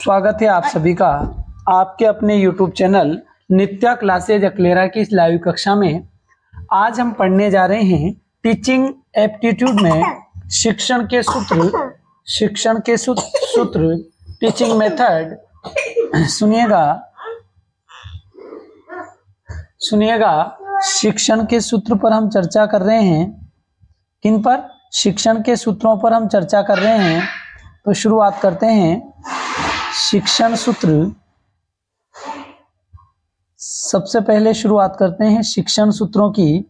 स्वागत है आप सभी का आपके अपने YouTube चैनल नित्या क्लासेज अकलेरा की इस लाइव कक्षा में। आज हम पढ़ने जा रहे हैं टीचिंग एप्टीट्यूड में शिक्षण के सूत्र टीचिंग मेथड। सुनिएगा शिक्षण के सूत्र पर हम चर्चा कर रहे हैं। किन पर? शिक्षण के सूत्रों पर हम चर्चा कर रहे हैं। तो शुरुआत करते हैं। शिक्षण सूत्र, सबसे पहले शुरुआत करते हैं शिक्षण सूत्रों की।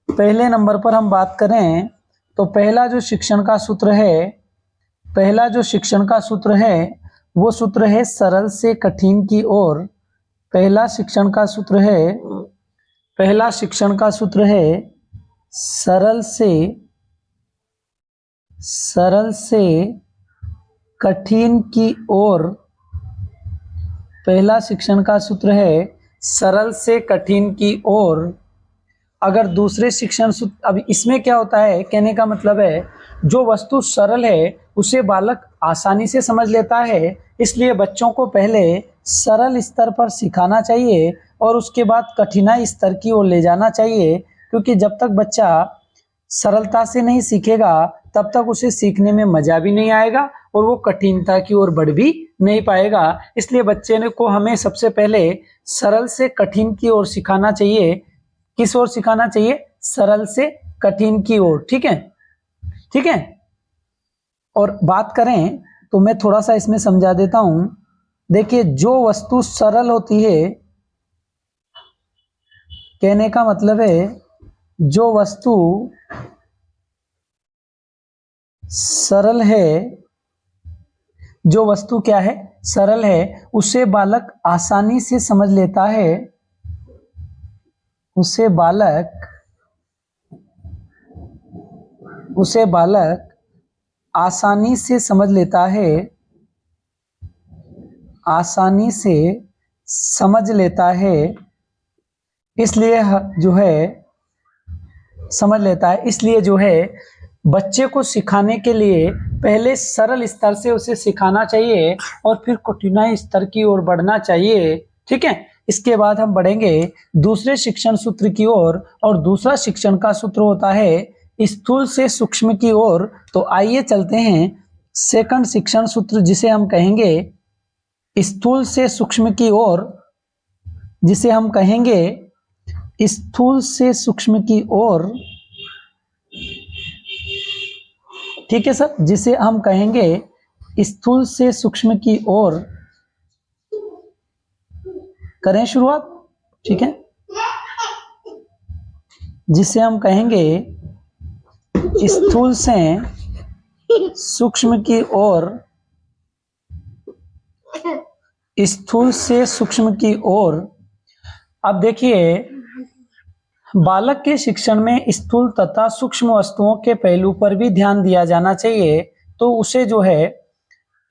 पहले नंबर पर हम बात करें तो पहला जो शिक्षण का सूत्र है वो सूत्र है सरल से कठिन की ओर। पहला शिक्षण का सूत्र है सरल से कठिन की ओर। पहला शिक्षण का सूत्र है सरल से कठिन की ओर। अगर दूसरे शिक्षण सूत्र, अब इसमें क्या होता है, कहने का मतलब है जो वस्तु सरल है उसे बालक आसानी से समझ लेता है, इसलिए बच्चों को पहले सरल स्तर पर सिखाना चाहिए और उसके बाद कठिनाई स्तर की ओर ले जाना चाहिए, क्योंकि जब तक बच्चा सरलता से नहीं सीखेगा तब तक उसे सीखने में मजा भी नहीं आएगा और वो कठिनता की ओर बढ़ भी नहीं पाएगा। इसलिए बच्चे को हमें सबसे पहले सरल से कठिन की ओर सिखाना चाहिए। किस ओर सिखाना चाहिए? सरल से कठिन की ओर। ठीक है। और बात करें तो मैं थोड़ा सा इसमें समझा देता हूं। देखिए, जो वस्तु सरल होती है, कहने का मतलब है जो वस्तु सरल है, जो वस्तु क्या है? सरल है, उसे बालक आसानी से समझ लेता है। उसे बालक आसानी से समझ लेता है, आसानी से समझ लेता है, इसलिए जो है बच्चे को सिखाने के लिए पहले सरल स्तर से उसे सिखाना चाहिए और फिर कठिनाई स्तर की ओर बढ़ना चाहिए। ठीक है। इसके बाद हम बढ़ेंगे दूसरे शिक्षण सूत्र की ओर, और दूसरा शिक्षण का सूत्र होता है स्थूल से सूक्ष्म की ओर। तो आइए चलते हैं सेकंड शिक्षण सूत्र, जिसे हम कहेंगे स्थूल से सूक्ष्म की ओर, जिसे हम कहेंगे स्थूल से सूक्ष्म की ओर। ठीक है सर, जिसे हम कहेंगे स्थूल से सूक्ष्म की ओर। करें शुरुआत। ठीक है, जिसे हम कहेंगे स्थूल से सूक्ष्म की ओर। स्थूल से सूक्ष्म की ओर। अब देखिए, बालक के शिक्षण में स्थूल तथा सूक्ष्म वस्तुओं के पहलू पर भी ध्यान दिया जाना चाहिए। तो उसे जो है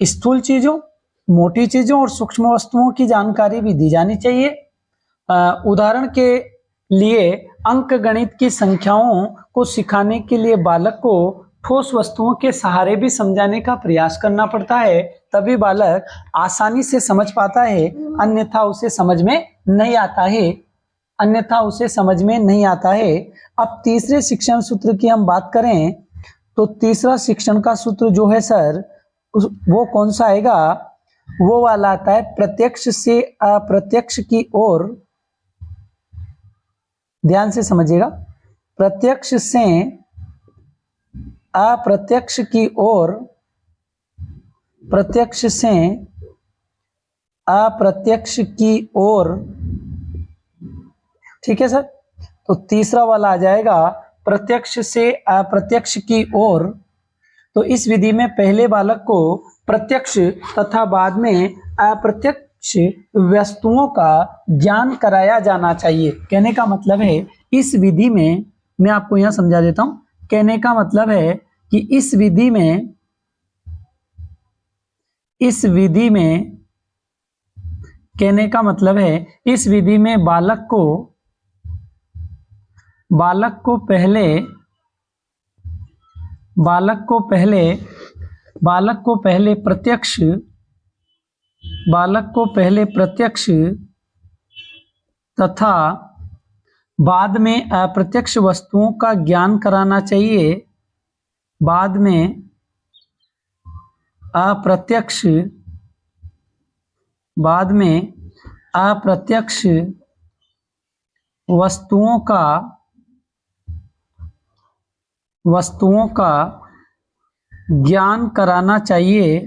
स्थूल चीजों, मोटी चीजों और सूक्ष्म वस्तुओं की जानकारी भी दी जानी चाहिए। उदाहरण के लिए अंक गणित की संख्याओं को सिखाने के लिए बालक को ठोस वस्तुओं के सहारे भी समझाने का प्रयास करना पड़ता है, तभी बालक आसानी से समझ पाता है, अन्यथा उसे समझ में नहीं आता है। अब तीसरे शिक्षण सूत्र की हम बात करें तो तीसरा शिक्षण का सूत्र जो है सर, वो कौन सा आएगा? वो वाला आता है प्रत्यक्ष से अप्रत्यक्ष की ओर। ध्यान से समझिएगा, प्रत्यक्ष से अप्रत्यक्ष की ओर, प्रत्यक्ष से अप्रत्यक्ष की ओर। ठीक है सर, तो तीसरा वाला आ जाएगा प्रत्यक्ष से अप्रत्यक्ष की ओर। तो इस विधि में पहले बालक को प्रत्यक्ष तथा बाद में अप्रत्यक्ष वस्तुओं का ज्ञान कराया जाना चाहिए। कहने का मतलब है इस विधि में, मैं आपको यहां समझा देता हूं, कहने का मतलब है कि इस विधि में बालक को पहले प्रत्यक्ष बालक को पहले प्रत्यक्ष तथा बाद में अप्रत्यक्ष वस्तुओं का ज्ञान कराना चाहिए। बाद में अप्रत्यक्ष वस्तुओं का ज्ञान कराना चाहिए।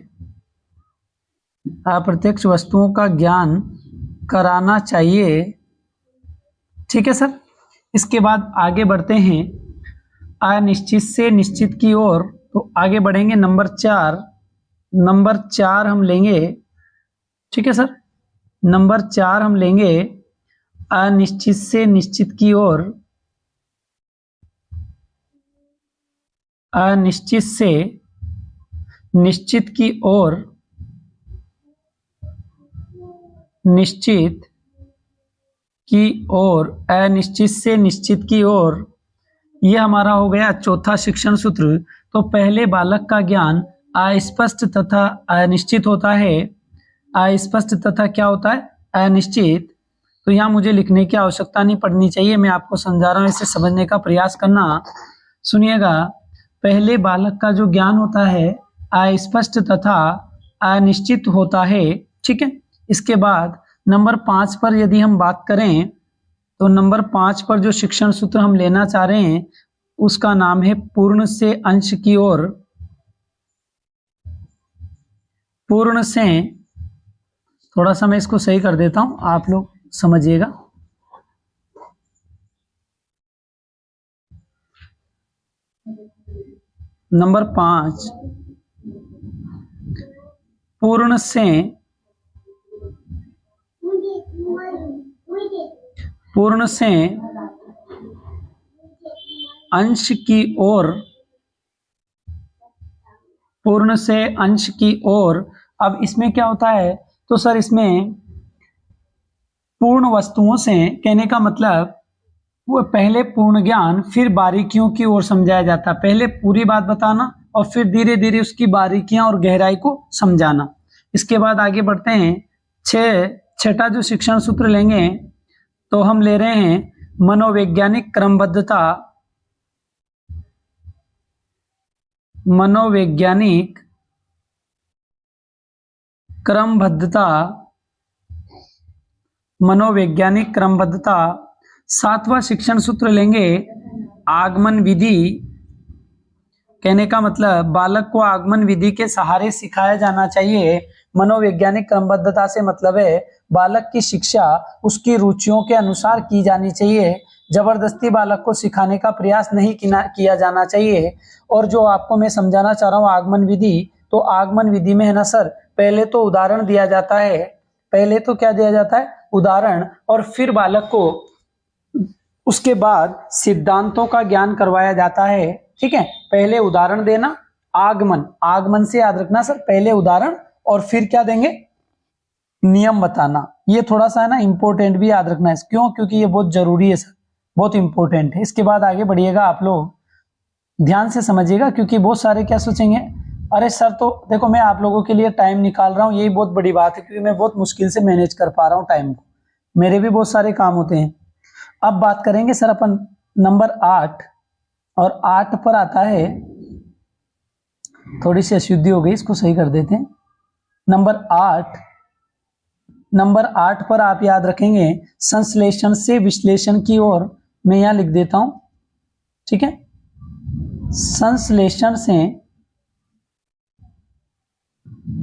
अप्रत्यक्ष वस्तुओं का ज्ञान कराना चाहिए। ठीक है सर। इसके बाद आगे बढ़ते हैं अनिश्चित से निश्चित की ओर। तो आगे बढ़ेंगे नंबर 4 हम लेंगे। ठीक है सर। नंबर 4 हम लेंगे अनिश्चित से निश्चित की ओर। अनिश्चित से निश्चित की ओर, निश्चित की ओर, अनिश्चित से निश्चित की ओर, यह हमारा हो गया चौथा शिक्षण सूत्र। तो पहले बालक का ज्ञान अस्पष्ट तथा अनिश्चित होता है। अस्पष्ट तथा क्या होता है? अनिश्चित। तो यहाँ मुझे लिखने की आवश्यकता नहीं पड़नी चाहिए, मैं आपको समझा रहा हूँ, इसे समझने का प्रयास करना। सुनिएगा, पहले बालक का जो ज्ञान होता है अस्पष्ट तथा अनिश्चित होता है। ठीक है। इसके बाद नंबर 5 पर यदि हम बात करें तो नंबर 5 पर जो शिक्षण सूत्र हम लेना चाह रहे हैं उसका नाम है पूर्ण से अंश की ओर। पूर्ण से, थोड़ा सा मैं इसको सही कर देता हूं, आप लोग समझिएगा। नंबर 5 पूर्ण से अंश की ओर, पूर्ण से अंश की ओर। अब इसमें क्या होता है? तो सर इसमें पूर्ण वस्तुओं से कहने का मतलब वो पहले पूर्ण ज्ञान फिर बारीकियों की ओर समझाया जाता है। पहले पूरी बात बताना और फिर धीरे धीरे उसकी बारीकियां और गहराई को समझाना। इसके बाद आगे बढ़ते हैं। छठा जो शिक्षण सूत्र लेंगे तो हम ले रहे हैं मनोवैज्ञानिक क्रमबद्धता। मनोवैज्ञानिक क्रमबद्धता, मनोवैज्ञानिक क्रमबद्धता। 7वां शिक्षण सूत्र लेंगे आगमन विधि। कहने का मतलब बालक को आगमन विधि के सहारे सिखाया जाना चाहिए। मनोवैज्ञानिक क्रमबद्धता से मतलब है बालक की शिक्षा उसकी रुचियों के अनुसार की जानी चाहिए। जबरदस्ती बालक को सिखाने का प्रयास नहीं किया जाना चाहिए। और जो आपको मैं समझाना चाह रहा हूँ आगमन विधि, तो आगमन विधि में है ना सर, पहले तो उदाहरण दिया जाता है। पहले तो क्या दिया जाता है? उदाहरण। और फिर बालक को उसके बाद सिद्धांतों का ज्ञान करवाया जाता है। ठीक है। पहले उदाहरण देना, आगमन, आगमन से याद रखना सर, पहले उदाहरण और फिर क्या देंगे? नियम बताना। ये थोड़ा सा है ना इंपॉर्टेंट भी याद रखना है। क्यों? क्योंकि ये बहुत जरूरी है सर, बहुत इंपॉर्टेंट है। इसके बाद आगे बढ़िएगा, आप लोग ध्यान से समझिएगा, क्योंकि बहुत सारे क्या सोचेंगे, अरे सर तो देखो मैं आप लोगों के लिए टाइम निकाल रहा हूँ, यही बहुत बड़ी बात है, क्योंकि मैं बहुत मुश्किल से मैनेज कर पा रहा हूँ टाइम को, मेरे भी बहुत सारे काम होते हैं। अब बात करेंगे सर अपन नंबर 8, और 8 पर आता है, थोड़ी सी अशुद्धि हो गई, इसको सही कर देते हैं। नंबर 8 पर आप याद रखेंगे संश्लेषण से विश्लेषण की ओर। मैं यहां लिख देता हूं। ठीक है। संश्लेषण से,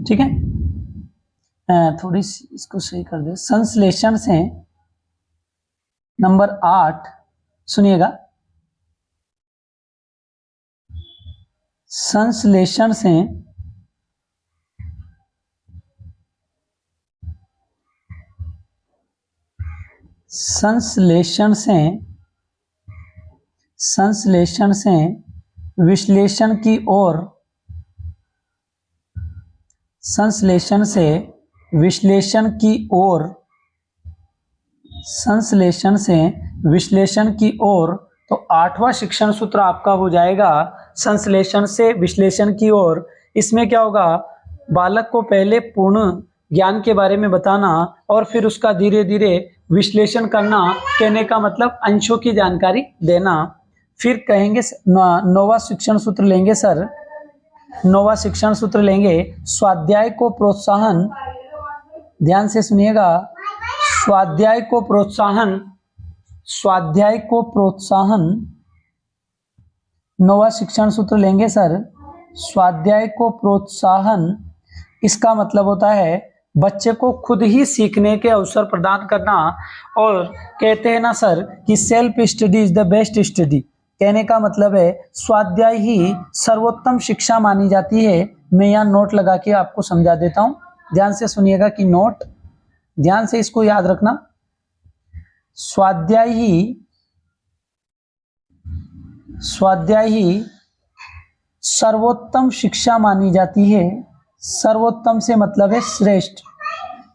ठीक है, थोड़ी सी इसको सही कर दे। संश्लेषण से नंबर 8 सुनिएगा, संश्लेषण से विश्लेषण की ओर, संश्लेषण से विश्लेषण की ओर, संश्लेषण से विश्लेषण की ओर। तो 8वां शिक्षण सूत्र आपका हो जाएगा संश्लेषण से विश्लेषण की ओर। इसमें क्या होगा? बालक को पहले पूर्ण ज्ञान के बारे में बताना और फिर उसका धीरे धीरे विश्लेषण करना, कहने का मतलब अंशों की जानकारी देना। फिर कहेंगे नौवां शिक्षण सूत्र लेंगे सर, नौवां शिक्षण सूत्र लेंगे स्वाध्याय को प्रोत्साहन, ध्यान से सुनिएगा, स्वाध्याय को प्रोत्साहन, स्वाध्याय को प्रोत्साहन, नौवां शिक्षण सूत्र लेंगे सर, स्वाध्याय को प्रोत्साहन। इसका मतलब होता है बच्चे को खुद ही सीखने के अवसर प्रदान करना, और कहते हैं ना सर कि self study is the best study, कहने का मतलब है स्वाध्याय ही सर्वोत्तम शिक्षा मानी जाती है। मैं यहाँ नोट लगा के आपको समझा देता हूँ, ध्यान से सुनिएगा कि नोट, ध्यान से इसको याद रखना। स्वाध्याय ही सर्वोत्तम शिक्षा मानी जाती है। सर्वोत्तम से मतलब है श्रेष्ठ,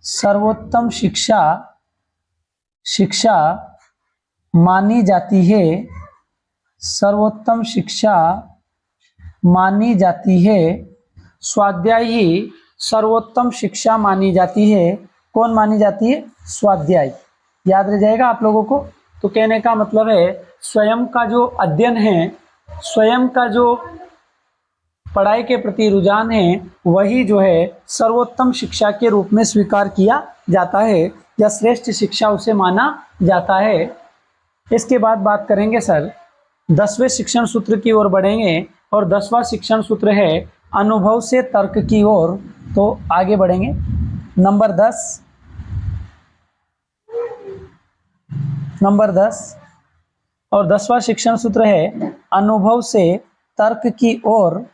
सर्वोत्तम शिक्षा मानी जाती है, सर्वोत्तम शिक्षा मानी जाती है। स्वाध्याय ही सर्वोत्तम शिक्षा मानी जाती है। कौन मानी जाती है? स्वाध्याय। याद रह जाएगा आप लोगों को। तो कहने का मतलब है स्वयं का जो अध्ययन है, स्वयं का जो पढ़ाई के प्रति रुझान है, वही जो है सर्वोत्तम शिक्षा के रूप में स्वीकार किया जाता है या श्रेष्ठ शिक्षा उसे माना जाता है। इसके बाद बात करेंगे सर 10वें शिक्षण सूत्र की ओर बढ़ेंगे, और 10वां शिक्षण सूत्र है अनुभव से तर्क की ओर। तो आगे बढ़ेंगे। नंबर 10 और 10वां शिक्षण सूत्र है अनुभव से तर्क की ओर।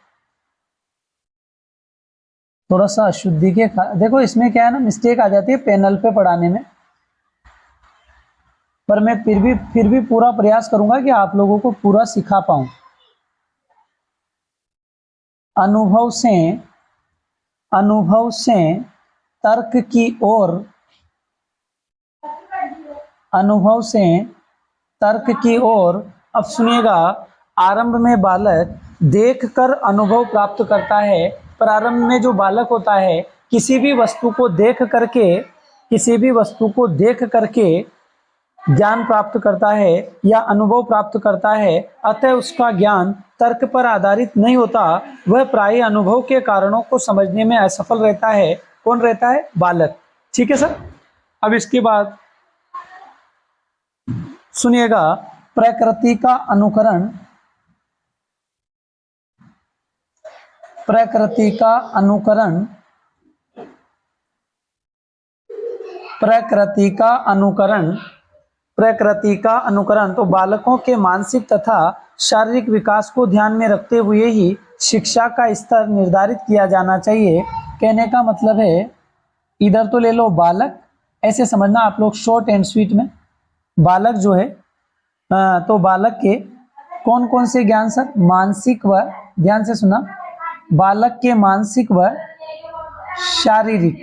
थोड़ा सा अशुद्धि के देखो इसमें क्या है ना, मिस्टेक आ जाती है पैनल पे पढ़ाने में, पर मैं फिर भी पूरा प्रयास करूंगा कि आप लोगों को पूरा सिखा पाऊं। अनुभव से तर्क की ओर, अनुभव से तर्क की ओर। अब सुनिएगा, आरंभ में बालक देखकर अनुभव प्राप्त करता है। प्रारंभ में जो बालक होता है किसी भी वस्तु को देख करके ज्ञान प्राप्त करता है या अनुभव प्राप्त करता है, अतः उसका ज्ञान तर्क पर आधारित नहीं होता, वह प्रायः अनुभव के कारणों को समझने में असफल रहता है। कौन रहता है? बालक। ठीक है सर। अब इसके बाद सुनिएगा, प्रकृति का अनुकरण, प्रकृति का अनुकरण, प्रकृति का अनुकरण, प्रकृति का अनुकरण। तो बालकों के मानसिक तथा शारीरिक विकास को ध्यान में रखते हुए ही शिक्षा का स्तर निर्धारित किया जाना चाहिए। कहने का मतलब है, इधर तो ले लो बालक, ऐसे समझना आप लोग शॉर्ट एंड स्वीट में। बालक जो है तो बालक के कौन कौन से ज्ञान सर? मानसिक व, ध्यान से सुना, बालक के मानसिक व शारीरिक,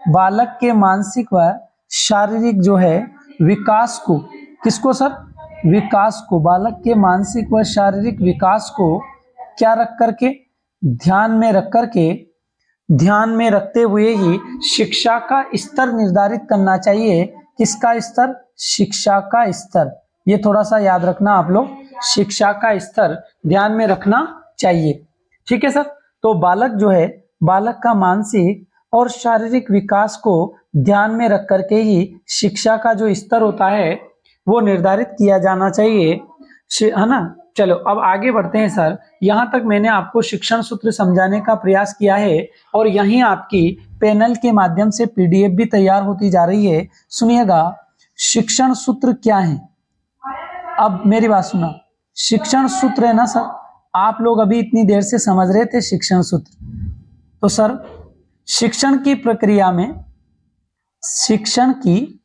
बालक के मानसिक व शारीरिक जो है विकास को, किसको सर? विकास को, बालक के मानसिक व शारीरिक विकास को क्या रख करके? ध्यान में रखते हुए ही शिक्षा का स्तर निर्धारित करना चाहिए। किसका स्तर? शिक्षा का स्तर। ये थोड़ा सा याद रखना आप लोग, शिक्षा का स्तर ध्यान में रखना चाहिए। ठीक है सर। तो बालक जो है, बालक का मानसिक और शारीरिक विकास को ध्यान में रख करके ही शिक्षा का जो स्तर होता है वो निर्धारित किया जाना चाहिए, है ना। चलो अब आगे बढ़ते हैं सर। यहाँ तक मैंने आपको शिक्षण सूत्र समझाने का प्रयास किया है, और यहीं आपकी पैनल के माध्यम से पीडीएफ भी तैयार होती जा रही है। सुनिएगा, शिक्षण सूत्र क्या है? अब मेरी बात सुना, शिक्षण सूत्र है ना सर, आप लोग अभी इतनी देर से समझ रहे थे शिक्षण सूत्र। तो सर शिक्षण की प्रक्रिया में, शिक्षण की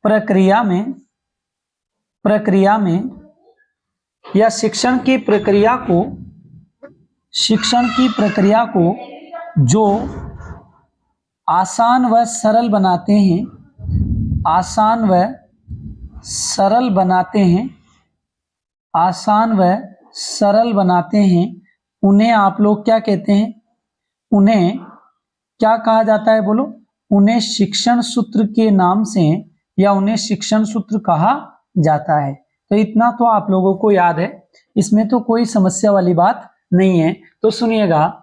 प्रक्रिया में या शिक्षण की प्रक्रिया को जो आसान व सरल बनाते हैं, आसान व सरल बनाते हैं, उन्हें आप लोग क्या कहते हैं? उन्हें क्या कहा जाता है बोलो? उन्हें शिक्षण सूत्र के नाम से या उन्हें शिक्षण सूत्र कहा जाता है। तो इतना तो आप लोगों को याद है, इसमें तो कोई समस्या वाली बात नहीं है। तो सुनिएगा,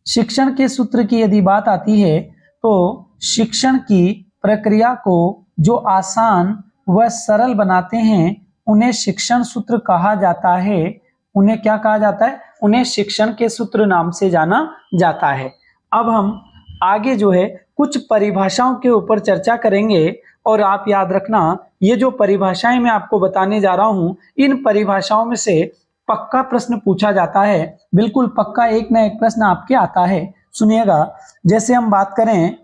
शिक्षण के सूत्र की यदि बात आती है तो शिक्षण की प्रक्रिया को जो आसान व सरल बनाते हैं उन्हें शिक्षण सूत्र कहा जाता है। उन्हें क्या कहा जाता है? उन्हें शिक्षण के सूत्र नाम से जाना जाता है। अब हम आगे जो है कुछ परिभाषाओं के ऊपर चर्चा करेंगे और आप याद रखना, ये जो परिभाषाएं मैं आपको बताने जा रहा हूं, इन परिभाषाओं में से पक्का प्रश्न पूछा जाता है, बिल्कुल पक्का एक ना एक प्रश्न आपके आता है। सुनिएगा, जैसे हम बात करें,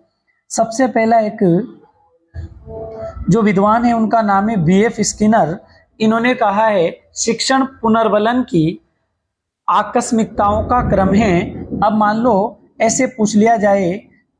सबसे पहला एक जो विद्वान है उनका नाम है बीएफ स्किनर। इन्होंने कहा है शिक्षण पुनर्बलन की आकस्मिकताओं का क्रम है। अब मान लो ऐसे पूछ लिया जाए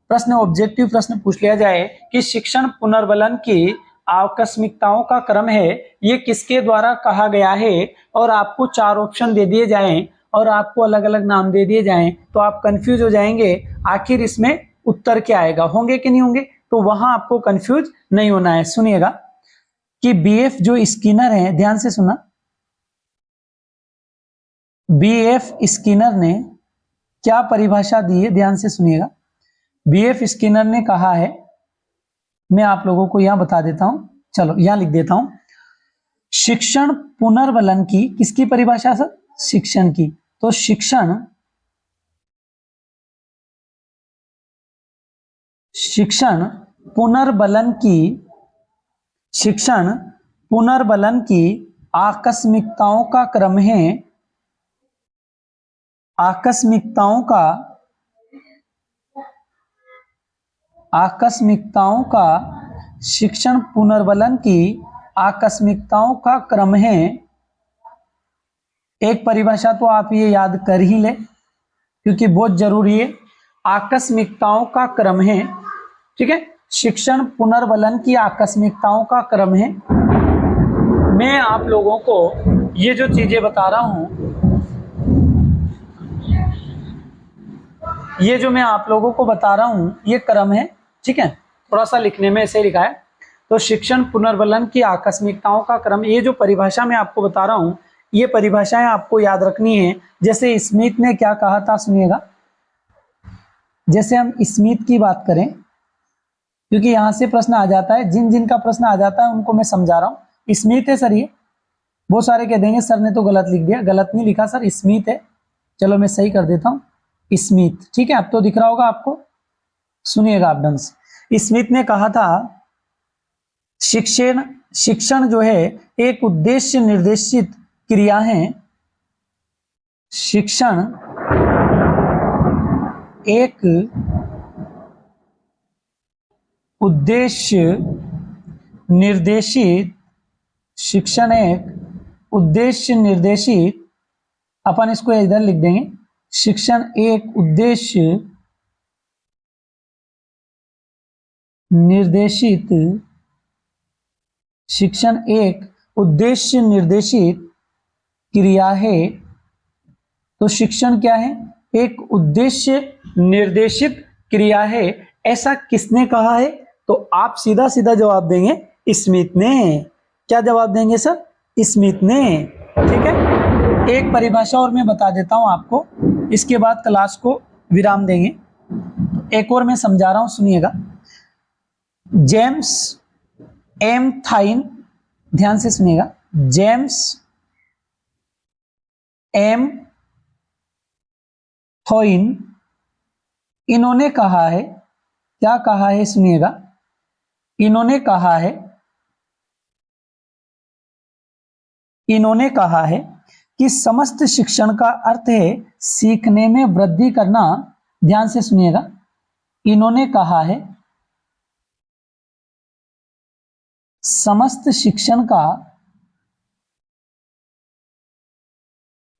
प्रश्न, ऑब्जेक्टिव प्रश्न पूछ लिया जाए कि शिक्षण पुनर्बलन की आकस्मिकताओं का क्रम है, ये किसके द्वारा कहा गया है, और आपको 4 ऑप्शन दे दिए जाएं और आपको अलग अलग नाम दे दिए जाएं, तो आप कंफ्यूज हो जाएंगे आखिर इसमें उत्तर क्या आएगा। होंगे कि नहीं होंगे? तो वहां आपको कंफ्यूज नहीं होना है। सुनिएगा कि बीएफ जो स्किनर है, ध्यान से सुना, बीएफ स्किनर ने क्या परिभाषा दी है, ध्यान से सुनिएगा। बीएफ स्किनर ने कहा है, मैं आप लोगों को यहां बता देता हूं, चलो यहां लिख देता हूं, शिक्षण पुनर्बलन की, किसकी परिभाषा सर? शिक्षण की। तो शिक्षण पुनर्बलन की, शिक्षण पुनर्बलन की आकस्मिकताओं का क्रम है, आकस्मिकताओं का शिक्षण पुनर्बलन की आकस्मिकताओं का क्रम है। एक परिभाषा तो आप ये याद कर ही ले क्योंकि बहुत जरूरी है, आकस्मिकताओं का क्रम है, ठीक है। शिक्षण पुनर्बलन की आकस्मिकताओं का क्रम है। मैं आप लोगों को ये जो चीजें बता रहा हूं, ये जो मैं आप लोगों को बता रहा हूं, ये क्रम है, ठीक है। थोड़ा सा लिखने में ऐसे लिखा है, तो शिक्षण पुनर्बलन की आकस्मिकताओं का क्रम, ये जो परिभाषा मैं आपको बता रहा हूं, ये परिभाषाएं आपको याद रखनी है। जैसे स्मिथ ने क्या कहा था, सुनिएगा। जैसे हम स्मिथ की बात करें, क्योंकि यहां से प्रश्न आ जाता है, जिन जिन का प्रश्न आ जाता है उनको मैं समझा रहा हूं। स्मिथ है सर, ये बहुत सारे कह देंगे सर ने तो गलत लिख दिया। गलत नहीं लिखा सर, स्मिथ है। चलो मैं सही कर देता हूं, स्मिथ, ठीक है। अब तो दिख रहा होगा आपको, सुनिएगा आप ढंग से। स्मिथ ने कहा था शिक्षण जो है एक उद्देश्य निर्देशित क्रिया है। शिक्षण एक उद्देश्य निर्देशित, शिक्षण एक उद्देश्य निर्देशित, अपन इसको इधर लिख देंगे, शिक्षण एक उद्देश्य निर्देशित, शिक्षण एक उद्देश्य निर्देशित क्रिया है। तो शिक्षण क्या है? एक उद्देश्य निर्देशित क्रिया है। ऐसा किसने कहा है? तो आप सीधा सीधा जवाब देंगे स्मिथ ने। क्या जवाब देंगे सर? स्मिथ ने, ठीक है। एक परिभाषा और मैं बता देता हूं आपको, इसके बाद क्लास को विराम देंगे। एक और मैं समझा रहा हूं, सुनिएगा। जेम्स एम थाइन, ध्यान से सुनिएगा, जेम्स एम थॉइन, इन्होंने कहा है, क्या कहा है सुनिएगा, इन्होंने कहा है कि समस्त शिक्षण का अर्थ है सीखने में वृद्धि करना। ध्यान से सुनिएगा, इन्होंने कहा है समस्त शिक्षण का,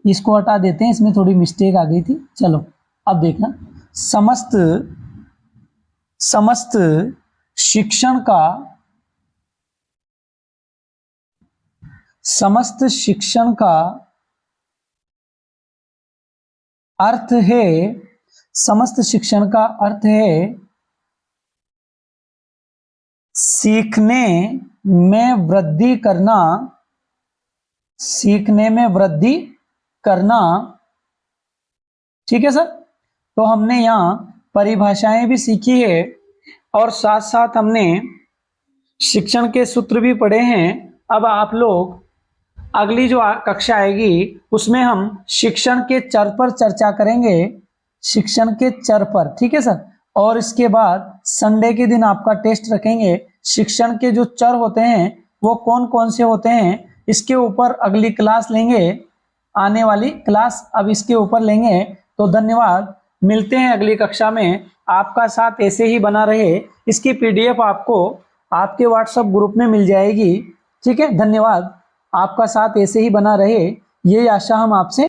इसको हटा देते हैं, इसमें थोड़ी मिस्टेक आ गई थी। चलो अब देखना, समस्त शिक्षण का, समस्त शिक्षण का अर्थ है समस्त शिक्षण का अर्थ है सीखने में वृद्धि करना, सीखने में वृद्धि करना। ठीक है सर। तो हमने यहाँ परिभाषाएं भी सीखी है और साथ साथ हमने शिक्षण के सूत्र भी पढ़े हैं। अब आप लोग अगली जो कक्षा आएगी उसमें हम शिक्षण के चर पर चर्चा करेंगे, शिक्षण के चर पर। ठीक है सर। और इसके बाद संडे के दिन आपका टेस्ट रखेंगे। शिक्षण के जो चर होते हैं वो कौन कौन से होते हैं इसके ऊपर अगली क्लास लेंगे, आने वाली क्लास अब इसके ऊपर लेंगे। तो धन्यवाद, मिलते हैं अगली कक्षा में। आपका साथ ऐसे ही बना रहे, इसकी पीडीएफ आपको आपके व्हाट्सएप ग्रुप में मिल जाएगी। ठीक है, धन्यवाद। आपका साथ ऐसे ही बना रहे, ये आशा हम आपसे